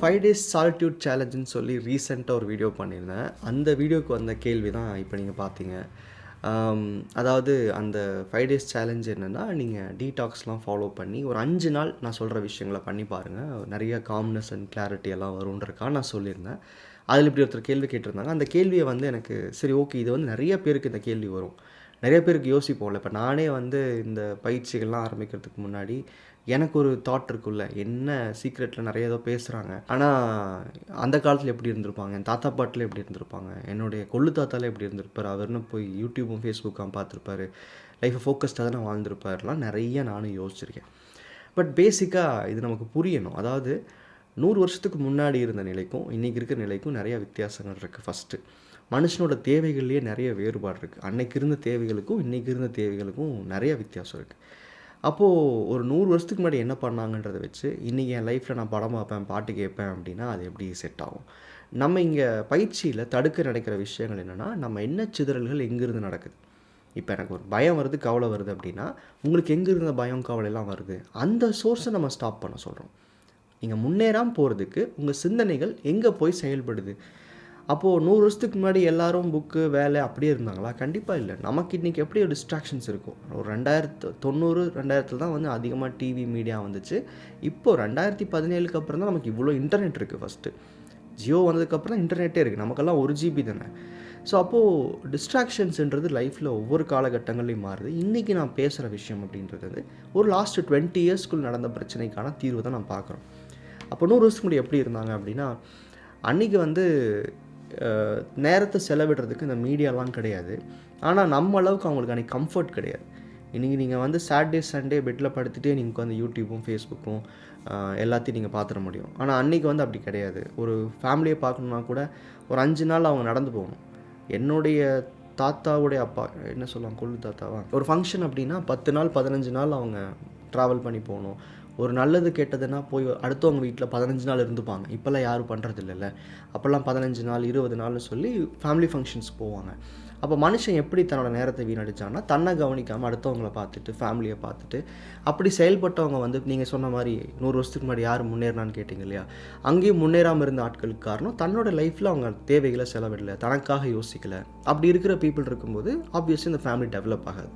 5 days solitude சேலஞ்சுன்னு சொல்லி ரீசெண்டாக ஒரு வீடியோ பண்ணியிருந்தேன். அந்த வீடியோவுக்கு வந்த கேள்வி தான் இப்போ நீங்கள் பார்த்தீங்க. அதாவது அந்த 5 டேஸ் சேலஞ்ச் என்னென்னா, நீங்கள் டீடாக்ஸ்லாம் ஃபாலோ பண்ணி ஒரு 5 நாள் நான் சொல்கிற விஷயங்களை பண்ணி பாருங்கள், நிறைய காம்னஸ் அண்ட் கிளாரிட்டி எல்லாம் வரும்ன்றக்காக நான் சொல்லியிருந்தேன். அதில் இப்படி ஒருத்தர் கேள்வி கேட்டிருந்தாங்க. அந்த கேள்வியை வந்து எனக்கு சரி ஓகே, இது வந்து நிறைய பேருக்கு இந்த கேள்வி வரும், நிறைய பேருக்கு யோசிப்போம்ல. இப்போ நானே வந்து இந்த பயிற்சிகள்லாம் ஆரம்பிக்கிறதுக்கு முன்னாடி எனக்கு ஒரு தாட் இருக்குல்ல, என்ன சீக்ரெட்டில் நிறைய ஏதோ பேசுகிறாங்க, ஆனால் அந்த காலத்தில் எப்படி இருந்திருப்பாங்க, என் தாத்தா பாட்டில் எப்படி இருந்திருப்பாங்க, என்னுடைய கொள்ளு தாத்தாலே எப்படி இருந்திருப்பார், அவர்னு போய் யூடியூப்பும் ஃபேஸ்புக்காக பார்த்துருப்பாரு, லைஃப்பை ஃபோக்கஸ்டாக தானே வாழ்ந்திருப்பார்லாம் நிறைய நானும் யோசிச்சிருக்கேன். பட் பேசிக்காக இது நமக்கு புரியணும். அதாவது 100 வருஷத்துக்கு முன்னாடி இருந்த நிலைக்கும் இன்றைக்கி இருக்கிற நிலைக்கும் நிறையா வித்தியாசங்கள் இருக்குது. ஃபஸ்ட்டு மனுஷனோட தேவைகள்லேயே நிறைய வேறுபாடு இருக்குது. அன்னைக்கு இருந்த தேவைகளுக்கும் இன்றைக்கி இருந்த தேவைகளுக்கும் நிறைய வித்தியாசம் இருக்குது. அப்போது ஒரு 100 வருஷத்துக்கு முன்னாடி என்ன பண்ணாங்கன்றதை வச்சு இன்றைக்கி என் லைஃப்பில் நான் படம் பார்ப்பேன், பாட்டு கேட்பேன் அப்படின்னா அது எப்படி செட் ஆகும்? நம்ம இங்கே பயிற்சியில் தடுக்க நடக்கிற விஷயங்கள் என்னென்னா, நம்ம என்ன சிதறல்கள் எங்கேருந்து நடக்குது. இப்போ எனக்கு ஒரு பயம் வருது, கவலை வருது அப்படின்னா, உங்களுக்கு எங்கே இருந்த பயம் கவலையெல்லாம் வருது, அந்த சோர்ஸை நம்ம ஸ்டாப் பண்ண சொல்கிறோம். நீங்கள் முன்னேறாமல் போகிறதுக்கு உங்கள் சிந்தனைகள் எங்கே போய் செயல்படுது. அப்போது 100 வருஷத்துக்கு முன்னாடி எல்லோரும் புக்கு வேலை அப்படியே இருந்தாங்களா? கண்டிப்பாக இல்லை. நமக்கு இன்றைக்கி எப்படி ஒரு டிஸ்ட்ராக்ஷன்ஸ் இருக்கும். ஒரு 2090 தான் வந்து அதிகமாக டிவி மீடியா வந்துச்சு. இப்போது 2017க்கு அப்புறம் தான் நமக்கு இவ்வளோ இன்டர்நெட் இருக்குது. ஃபஸ்ட்டு ஜியோ வந்ததுக்கப்புறம் தான் இன்டர்நெட்டே இருக்குது. நமக்கெல்லாம் 1 GB தானே. ஸோ அப்போது டிஸ்ட்ராக்ஷன்ஸுன்றது லைஃப்பில் ஒவ்வொரு காலகட்டங்கள்லையும் மாறுது. இன்றைக்கி நான் பேசுகிற விஷயம் அப்படின்றது வந்து ஒரு லாஸ்ட் 20 இயர்ஸ்க்குள் நடந்த பிரச்சனைக்கான தீர்வு தான் நான் பார்க்குறோம். அப்போ 100 வருஷத்துக்கு முன்னாடி எப்படி இருந்தாங்க அப்படின்னா, அன்றைக்கி வந்து நேரத்தை செலவிடுறதுக்கு இந்த மீடியாலாம் கிடையாது. ஆனால் நம்ம அளவுக்கு அவங்களுக்கு அன்றைக்கி கம்ஃபர்ட் கிடையாது. இன்றைக்கி நீங்கள் வந்து சாட்டர்டே சண்டே பெட்டில் படுத்துகிட்டே நீங்கள் உட்காந்து யூடியூப்பும் ஃபேஸ்புக்கும் எல்லாத்தையும் நீங்கள் பார்த்துட முடியும். ஆனால் அன்றைக்கி வந்து அப்படி கிடையாது. ஒரு ஃபேமிலியை பார்க்கணுன்னா கூட ஒரு 5 நாள் அவங்க நடந்து போகணும். என்னுடைய தாத்தாவுடைய அப்பா என்ன சொல்லுவாங்க, கொள்ளு தாத்தாவா, ஒரு ஃபங்க்ஷன் அப்படின்னா 10 நாள் 15 நாள் அவங்க ட்ராவல் பண்ணி போகணும். ஒரு நல்லது கெட்டதுன்னா போய் அடுத்தவங்க வீட்டில் 15 நாள் இருந்துப்பாங்க. இப்போல்லாம் யாரும் பண்ணுறது இல்லைல்ல. அப்போல்லாம் 15 நாள் 20 நாள்னு சொல்லி ஃபேமிலி ஃபங்க்ஷன்ஸ்க்கு போவாங்க. அப்போ மனுஷன் எப்படி தன்னோட நேரத்தை வீணடிச்சான்னா, தன்னை கவனிக்காமல் அடுத்தவங்களை பார்த்துட்டு ஃபேமிலியை பார்த்துட்டு அப்படி செயல்பட்டவங்க வந்து நீங்கள் சொன்ன மாதிரி 100 வருஷத்துக்கு முன்னாடி யார் முன்னேறினான்னு கேட்டிங்க இல்லையா, அங்கேயும் முன்னேறாமல் இருந்த ஆட்களுக்கு காரணம் தன்னோட லைஃப்பில் அவங்க தேவைகளை செலவிடலை, தனக்காக யோசிக்கலை. அப்படி இருக்கிற பீப்புள் இருக்கும்போது ஆப்வியஸ்லி இந்த ஃபேமிலி டெவலப் ஆகாது.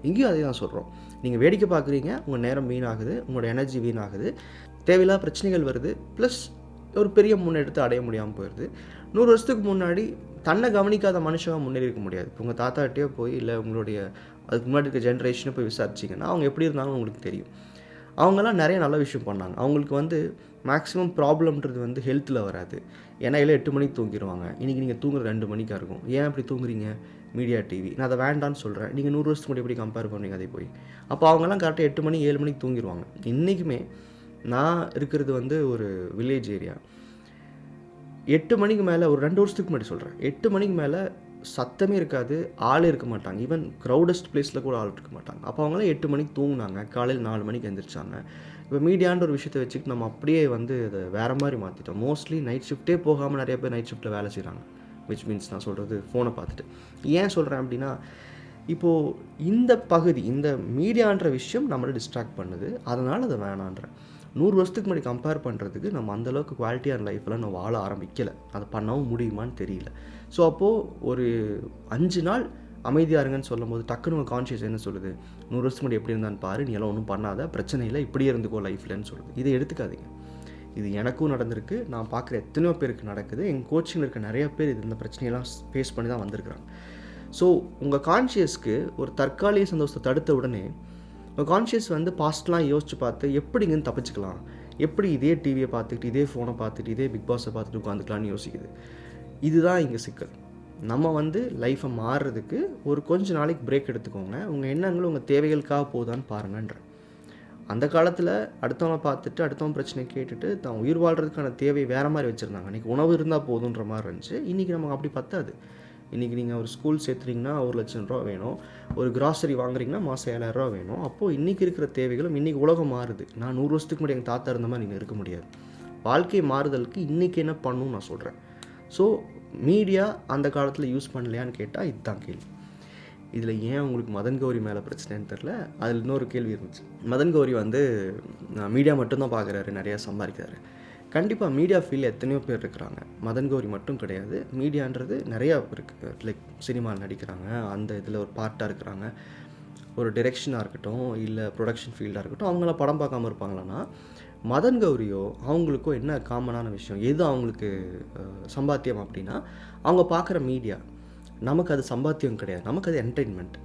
இங்கேயும் அதே தான் சொல்கிறோம். நீங்கள் வேடிக்கை பார்க்குறீங்க, உங்கள் நேரம் வீணாகுது, உங்களோட எனர்ஜி வீணாகுது, தேவையில்லாத பிரச்சனைகள் வருது, ப்ளஸ் ஒரு பெரிய முன்னெடுத்து அடைய முடியாமல் போயிடுது. 100 வருஷத்துக்கு முன்னாடி தன்னை கவனிக்காத மனுஷங்க முன்னேறி இருக்க முடியாது. இப்போ உங்கள் தாத்தாட்டே போய் இல்லை உங்களுடைய அதுக்கு முன்னாடி இருக்க ஜென்ரேஷனை போய் விசாரிச்சிங்கன்னா அவங்க எப்படி இருந்தாலும் உங்களுக்கு தெரியும். அவங்கெல்லாம் நிறைய நல்ல விஷயம் பண்ணாங்க. அவங்களுக்கு வந்து மேக்ஸிமம் ப்ராப்ளம்ன்றது வந்து ஹெல்த்தில் வராது. ஏன்னா இல்லை 8 மணிக்கு தூங்கிடுவாங்க. இன்றைக்கி நீங்கள் தூங்குற 2 மணிக்காக இருக்கும். ஏன் அப்படி தூங்குறீங்க? Media TV. நான் அதை வேண்டான்னு சொல்கிறேன். நீங்கள் 100 வருஷத்துக்கு முன்னாடி எப்படி கம்பேர் பண்ணுவீங்க அதை போய்? அப்போ அவங்கெல்லாம் கரெக்டாக 8 மணி 7 மணிக்கு தூங்கிடுவாங்க. இன்றைக்குமே நான் இருக்கிறது வந்து ஒரு வில்லேஜ் ஏரியா. 8 மணிக்கு மேலே ஒரு 2 வருஷத்துக்கு முன்னாடி சொல்கிறேன், 8 மணிக்கு மேலே சத்தமே இருக்காது, ஆளே இருக்க மாட்டாங்க. ஈவன் க்ரௌடஸ்ட் பிளேஸில் கூட ஆள் இருக்க மாட்டாங்க. அப்போ அவங்களாம் 8 மணிக்கு தூங்கினாங்க, காலையில் 4 மணிக்கு எழுந்திரிச்சாங்க. இப்போ மீடியான்ற ஒரு விஷயத்தை வச்சுக்கிட்டு நம்ம அப்படியே வந்து அதை வேறு மாதிரி மாற்றிட்டோம். மோஸ்ட்லி நைட் ஷிஃப்ட்டே போகாமல் நிறைய பேர் நைட் ஷிஃப்ட்டில் வேலை செய்கிறாங்க. விச் மீன்ஸ் நான் சொல்கிறது ஃபோனை பார்த்துட்டு. ஏன் சொல்கிறேன் அப்படின்னா, இப்போது இந்த பகுதி இந்த மீடியான்ற விஷயம் நம்மளை டிஸ்ட்ராக்ட் பண்ணுது. அதனால் அதை வேணான்றேன். 100 வருஷத்துக்கு முன்னாடி கம்பேர் பண்ணுறதுக்கு நம்ம அந்தளவுக்கு குவாலிட்டியான லைஃப்பில் நம்ம வாழ ஆரம்பிக்கலை. அதை பண்ணவும் முடியுமான்னு தெரியல. ஸோ அப்போது ஒரு 5 நாள் அமைதியாக இருங்கன்னு சொல்லும் போது டக்குன்னு உங்கள் கான்ஷியஸ் என்ன சொல்லுது? 100 வருஷத்துக்கு முன்னாடி எப்படி இருந்தான்னு பாரு, நீ எல்லாம் ஒன்றும் பண்ணாத, பிரச்சனை இல்லை, இப்படியே இருந்துக்கோ லைஃப்லன்னு சொல்லுது. இதை எடுத்துக்காதீங்க. இது எனக்கும் நடந்திருக்கு, நான் பார்க்குற எத்தனையோ பேருக்கு நடக்குது. எங்கள் கோச்சிங்கில் இருக்க நிறைய பேர் இது இந்த பிரச்சனையெல்லாம் ஃபேஸ் பண்ணி தான் வந்திருக்கிறாங்க. ஸோ உங்கள் கான்ஷியஸ்க்கு ஒரு தற்காலிக சந்தோஷத்தை தடுத்த உடனே உங்கள் கான்ஷியஸ் வந்து பாஸ்ட்லாம் யோசிச்சு பார்த்து எப்படிங்கன்னு தப்பிச்சுக்கலாம், எப்படி இதே டிவியை பார்த்துக்கிட்டு இதே ஃபோனை பார்த்துட்டு இதே பிக் பாஸை பார்த்துட்டு உட்காந்துக்கலான்னு யோசிக்குது. இதுதான் இங்கே சிக்கல். நம்ம வந்து லைஃப்பை மாறுறதுக்கு ஒரு கொஞ்சம் நாளைக்கு பிரேக் எடுத்துக்கோங்க. உங்கள் எண்ணங்களும் உங்கள் தேவைகளுக்காக போகுதான்னு பாருங்கன்ற. அந்த காலத்தில் அடுத்தவங்க பார்த்துட்டு அடுத்தவங்க பிரச்சனை கேட்டுட்டு தான் உயிர் வாழ்கிறதுக்கான தேவையை வேறு மாதிரி வச்சுருந்தாங்க. அன்றைக்கி உணவு இருந்தால் போதுன்ற மாதிரி இருந்துச்சு. இன்றைக்கி நமக்கு அப்படி பத்தாது. இன்றைக்கி நீங்கள் ஒரு ஸ்கூல் சேர்த்துறீங்கன்னா 1,00,000 ரூபா வேணும், ஒரு கிராசரி வாங்குறீங்கன்னா மாதம் 7,000 ரூபா வேணும். அப்போது இன்றைக்கி இருக்கிற தேவைகளும் இன்றைக்கி உலகம் மாறுது. நான் 100 வருஷத்துக்கு முன்னாடி எங்கள் தாத்தா இருந்த மாதிரி நீங்கள் இருக்க முடியாது. வாழ்க்கை மாறுதலுக்கு இன்றைக்கி என்ன பண்ணணும்னு நான் சொல்கிறேன். ஸோ மீடியா அந்த காலத்தில் யூஸ் பண்ணலையான்னு கேட்டால் இதுதான் கேள்வி. இதில் ஏன் உங்களுக்கு மதன் கௌரி மேலே பிரச்சனைன்னு தெரில. அதில் இன்னொரு கேள்வி இருந்துச்சு. மதன் கௌரி வந்து மீடியா மட்டும்தான் பார்க்குறாரு, நிறையா சம்பாதிக்கிறாரு. கண்டிப்பாக மீடியா ஃபீல்டில் எத்தனையோ பேர் இருக்கிறாங்க. மதன் கௌரி மட்டும் கிடையாது. மீடியான்றது நிறையா இருக்குது. லைக் சினிமாவில் நடிக்கிறாங்க, அந்த இதில் ஒரு பார்ட்டாக இருக்கிறாங்க. ஒரு டிரெக்ஷனாக இருக்கட்டும், இல்லை ப்ரொடக்ஷன் ஃபீல்டாக இருக்கட்டும், அவங்களாம் படம் பார்க்காம இருப்பாங்களான்னா, மதன் கௌரியோ அவங்களுக்கோ என்ன காமனான விஷயம், எது அவங்களுக்கு சம்பாத்தியம் அப்படின்னா, அவங்க பார்க்குற மீடியா. நமக்கு அது சம்பாத்தியம் கிடையாது, நமக்கு அது என்டர்டெயின்மெண்ட்.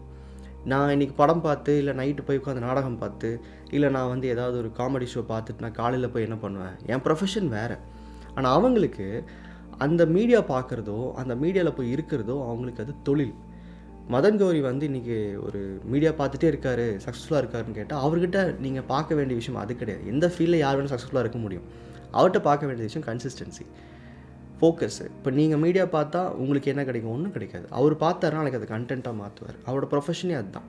நான் இன்றைக்கி படம் பார்த்து, இல்லை நைட்டு போய் உட்காந்து நாடகம் பார்த்து, இல்லை நான் வந்து ஏதாவது ஒரு காமெடி ஷோ பார்த்துட்டு நான் காலையில் போய் என்ன பண்ணுவேன், என் ப்ரொஃபஷன் வேறு. ஆனால் அவங்களுக்கு அந்த மீடியா பார்க்குறதோ, அந்த மீடியாவில் போய் இருக்கிறதோ அவங்களுக்கு அது தொழில். மதன் கௌரி வந்து இன்றைக்கி ஒரு மீடியா பார்த்துட்டே இருக்கார், சக்ஸஸ்ஃபுல்லாக இருக்காருன்னு கேட்டால், அவர்கிட்ட நீங்கள் பார்க்க வேண்டிய விஷயம் அது கிடையாது. எந்த ஃபீல்டில் யார் வேணும் சக்ஸஸ்ஃபுல்லாக இருக்க முடியும், அவர்கிட்ட பார்க்க வேண்டிய விஷயம் கன்சிஸ்டன்சி, ஃபோக்கஸ்ஸு. இப்போ நீங்கள் மீடியா பார்த்தா உங்களுக்கு என்ன கிடைக்கும், ஒன்றும் கிடைக்காது. அவர் பார்த்தாருன்னா எனக்கு அது கண்டென்ட்டாக மாற்றுவார். அவரோட ப்ரொஃபஷனே அதுதான்.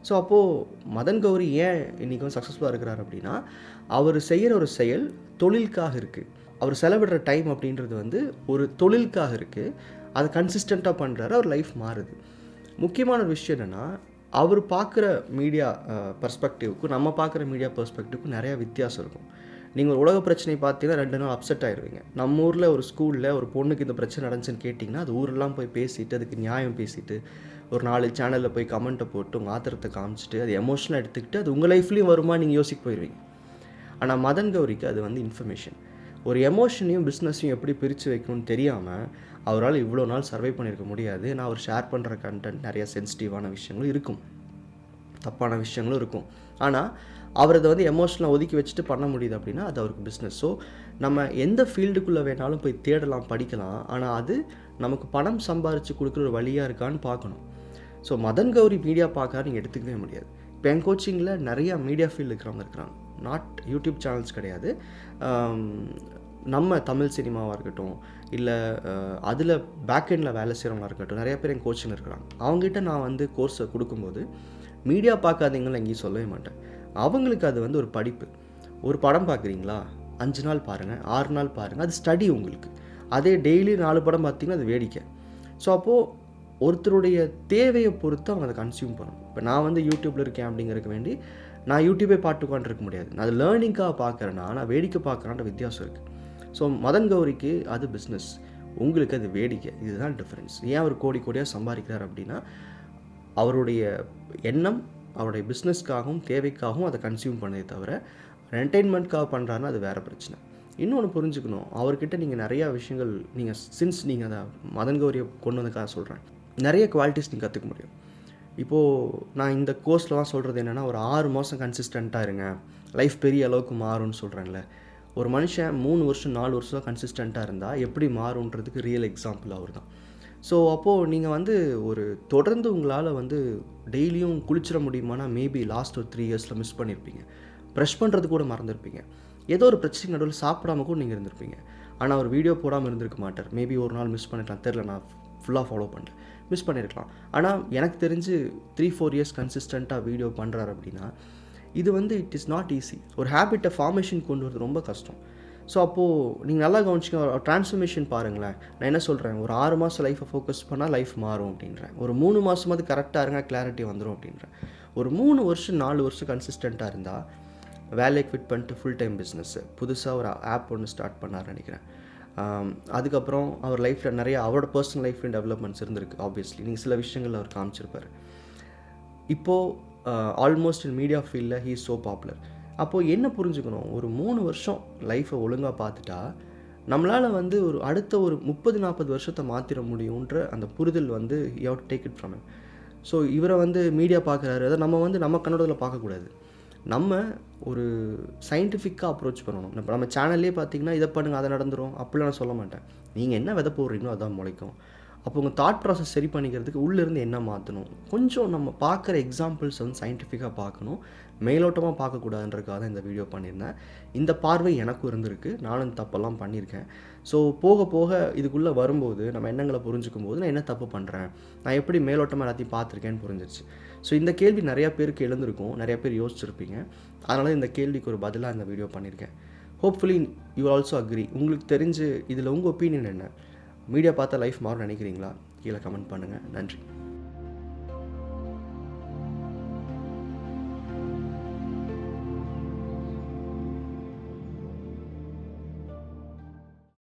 ஸோ அப்போது மதன் கௌரி ஏன் இன்றைக்கி வந்து சக்ஸஸ்ஃபுல்லாக இருக்கிறார் அப்படின்னா, அவர் செய்கிற ஒரு செயல் தொழிலுக்காக இருக்குது. அவர் செலவிடுற டைம் அப்படின்றது வந்து ஒரு தொழிலுக்காக இருக்குது. அதை கன்சிஸ்டண்ட்டாக பண்ணுறாரு, அவர் லைஃப் மாறுது. முக்கியமான ஒரு விஷயம் என்னென்னா, அவர் பார்க்குற மீடியா பர்ஸ்பெக்டிவ்க்கும் நம்ம பார்க்குற மீடியா பர்ஸ்பெக்டிவ்க்கும் நிறையா வித்தியாசம் இருக்கும். நீங்கள் ஒரு உலக பிரச்சனை பார்த்தீங்கன்னா 2 நாள் அப்செட் ஆகிடுவீங்க. நம்ம ஊரில் ஒரு ஸ்கூலில் ஒரு பொண்ணுக்கு இந்த பிரச்சனை நடந்துச்சுன்னு கேட்டிங்கன்னா, அது ஊரெல்லாம் போய் பேசிட்டு, அதுக்கு நியாயம் பேசிட்டு, ஒரு 4 சேனலில் போய் கமெண்ட்டை போட்டு உங்கள் ஆத்திரத்தை காமிச்சிட்டு, அது எமோஷனலாக எடுத்துக்கிட்டு, அது உங்கள் லைஃப்லேயும் வருமா நீங்கள் யோசிக்க போயிடுவீங்க. ஆனால் மதன் கௌரிக்கு அது வந்து இன்ஃபர்மேஷன். ஒரு எமோஷனையும் பிஸ்னஸையும் எப்படி பிரித்து வைக்கணும்னு தெரியாமல் அவரால் இவ்வளோ நாள் சர்வை பண்ணியிருக்க முடியாது. நான் அவர் ஷேர் பண்ணுற கண்டென்ட் நிறையா சென்சிட்டிவான விஷயங்களும் இருக்கும், தப்பான விஷயங்களும் இருக்கும். ஆனால் அவர் அதை வந்து எமோஷனலாக ஒதுக்கி வச்சுட்டு பண்ண முடியுது அப்படின்னா அது அவருக்கு பிஸ்னஸ். ஸோ நம்ம எந்த ஃபீல்டுக்குள்ளே வேணாலும் போய் தேடலாம், படிக்கலாம். ஆனால் அது நமக்கு பணம் சம்பாரித்து கொடுக்குற ஒரு வழியாக இருக்கான்னு பார்க்கணும். ஸோ மதன் கௌரி மீடியா பார்க்காரு நீங்கள் எடுத்துக்கவே முடியாது. இப்போ என் கோச்சிங்கில் நிறையா மீடியா ஃபீல்டு இருக்கிறவங்க இருக்கிறாங்க. நாட் யூடியூப் சேனல்ஸ் கிடையாது, நம்ம தமிழ் சினிமாவாக இருக்கட்டும், இல்லை அதில் பேக்கெண்டில் வேலை செய்கிறவங்களா இருக்கட்டும், நிறைய பேர் என் கோச்சிங் இருக்கிறாங்க. அவங்ககிட்ட நான் வந்து கோர்ஸை கொடுக்கும்போது மீடியா பார்க்காதீங்கன்னு எங்கேயும் சொல்லவே மாட்டேன். அவங்களுக்கு அது வந்து ஒரு படிப்பு. ஒரு படம் பார்க்குறீங்களா, 5 நாள் பாருங்கள், 6 நாள் பாருங்கள், அது ஸ்டடி உங்களுக்கு. அதே டெய்லி 4 படம் பார்த்தீங்கன்னா அது வேடிக்கை. ஸோ அப்போது ஒருத்தருடைய தேவையை பொறுத்து அவங்க அதை கன்சியூம் பண்ணணும். இப்போ நான் வந்து யூடியூப்பில் இருக்கேன் அப்படிங்கிறதுக்கு வேண்டி நான் யூடியூபே பார்த்து உட்காந்துருக்க முடியாது. நான் அது லேர்னிங்காக பார்க்குறேன்னா, நான் வேடிக்கை பார்க்குறான்ற வித்தியாசம் இருக்குது. ஸோ மதன் கௌரிக்கு அது பிஸ்னஸ், உங்களுக்கு அது வேடிக்கை. இதுதான் டிஃப்ரென்ஸ். ஏன் அவர் கோடி கோடியாக சம்பாதிக்கிறார் அப்படின்னா, அவருடைய எண்ணம் அவருடைய பிஸ்னஸ்க்காகவும் தேவைக்காகவும் அதை கன்சியூம் பண்ணதே தவிர என்டர்டெயின்மெண்ட்காக பண்ணுறாருன்னா அது வேறு பிரச்சனை. இன்னொன்று புரிஞ்சுக்கணும், அவர்கிட்ட நீங்கள் நிறையா விஷயங்கள் நீங்கள் அதை மதன் கௌரியை கொண்டு வந்ததுக்காக சொல்கிறேன், நிறைய குவாலிட்டிஸ் நீங்கள் கற்றுக்க முடியும். இப்போது நான் இந்த கோர்ஸ்லாம் சொல்கிறது என்னென்னா, ஒரு 6 மாதம் கன்சிஸ்டண்ட்டாக இருங்க, லைஃப் பெரிய அளவுக்கு மாறும்னு சொல்கிறேன்ல. ஒரு மனுஷன் 3 வருஷம் 4 வருஷம் கன்சிஸ்டண்ட்டாக இருந்தால் எப்படி மாறுன்றதுக்கு ரியல் எக்ஸாம்பிள் அவர் தான். ஸோ அப்போது நீங்கள் வந்து ஒரு தொடர்ந்து உங்களால் வந்து டெய்லியும் குளிச்சிட முடியுமானா மேபி லாஸ்ட் ஒரு 3 இயர்ஸில் மிஸ் பண்ணியிருப்பீங்க. ப்ரெஷ் பண்ணுறது கூட மறந்துருப்பீங்க. ஏதோ ஒரு பிரச்சனை நடுவில் சாப்பிடாம கூட நீங்கள் இருந்திருப்பீங்க. ஆனால் ஒரு வீடியோ போடாமல் இருந்திருக்க மாட்டார். மேபி ஒரு நாள் மிஸ் பண்ணிருக்கலாம், தெரில, நான் ஃபுல்லாக ஃபாலோ பண்ணல, மிஸ் பண்ணியிருக்கலாம். ஆனால் எனக்கு தெரிஞ்சு 3-4 இயர்ஸ் கன்சிஸ்டண்ட்டாக வீடியோ பண்ணுறாரு அப்படின்னா இது வந்து இட் இஸ் நாட் ஈஸி. ஒரு ஹேபிட்டை ஃபார்மேஷன் கொண்டு வரது ரொம்ப கஷ்டம். ஸோ அப்போது நீங்கள் நல்லா கவனிச்சிங்க, ட்ரான்ஸ்ஃபர்மேஷன் பாருங்களேன். நான் என்ன சொல்கிறேன், ஒரு 6 மாதம் லைஃப்பை ஃபோக்கஸ் பண்ணால் லைஃப் மாறும் அப்படின்றேன். ஒரு 3 மாதமாவது கரெக்டாக இருங்க, கிளாரிட்டி வந்துடும் அப்படின்றேன். ஒரு 3 வருஷம் 4 வருஷம் கன்சிஸ்டண்ட்டாக இருந்தால் வேலையை குவிட் பண்ணிட்டு ஃபுல் டைம் பிஸ்னஸ்ஸு புதுசாக ஒரு ஆப் ஒன்று ஸ்டார்ட் பண்ணார்னு நினைக்கிறேன். அதுக்கப்புறம் அவர் லைஃப்பில் நிறைய அவரோட பர்சனல் லைஃப்லையும் டெவலப்மெண்ட்ஸ் இருந்திருக்கு. ஆப்வியஸ்லி நீங்கள் சில விஷயங்கள் அவர் காமிச்சிருப்பார். இப்போது ஆல்மோஸ்ட் இன் மீடியா ஃபீல்டில் ஹீ இஸ் ஸோ பாப்புலர். அப்போது என்ன புரிஞ்சுக்கணும், ஒரு 3 வருஷம் லைஃப்பை ஒழுங்காக பார்த்துட்டா நம்மளால் வந்து ஒரு அடுத்த ஒரு 30-40 வருஷத்தை மாற்றிட முடியுன்ற அந்த புரிதல் வந்து you have to take it from him. So இவரை வந்து மீடியா பார்க்குறாரு, அதை நம்ம வந்து நம்ம கண்ணோட்டத்தில் பார்க்கக்கூடாது. நம்ம ஒரு சயின்டிஃபிக்காக அப்ரோச் பண்ணணும். இப்போ நம்ம சேனல்லே பார்த்தீங்கன்னா இதை பண்ணுங்கள் அதை நடந்துடும் அப்படிலாம் நான் சொல்ல மாட்டேன். நீங்கள் என்ன விதை போடுறீங்களோ அதான் முளைக்கும். அப்போ உங்கள் தாட் ப்ராசஸ் சரி பண்ணிக்கிறதுக்கு உள்ளேருந்து என்ன மாற்றணும், கொஞ்சம் நம்ம பார்க்குற எக்ஸாம்பிள்ஸ் வந்து சயின்டிஃபிக்காக பார்க்கணும், மேலோட்டமாக பார்க்கக்கூடாதுன்றதுக்காக தான் இந்த வீடியோ பண்ணியிருந்தேன். இந்த பார்வை எனக்கும் இருந்திருக்கு, நானும் தப்பெல்லாம் பண்ணியிருக்கேன். ஸோ போக போக இதுக்குள்ளே வரும்போது நம்ம எண்ணங்களை புரிஞ்சுக்கும் போது நான் என்ன தப்பு பண்ணுறேன், நான் எப்படி மேலோட்டமாக எல்லாத்தையும் பார்த்துருக்கேன்னு புரிஞ்சிருச்சு. ஸோ இந்த கேள்வி நிறையா பேருக்கு எழுந்திருக்கும், நிறையா பேர் யோசிச்சிருப்பீங்க. அதனால் இந்த கேள்விக்கு ஒரு பதிலாக இந்த வீடியோ பண்ணியிருக்கேன். Hopefully you also agri. உங்களுக்கு தெரிஞ்சு இதில் உங்கள் ஒப்பீனியன் என்ன, மீடியா பார்த்தா லைஃப் மாறும் நினைக்கிறீங்களா? கீழே கமெண்ட் பண்ணுங்கள். நன்றி.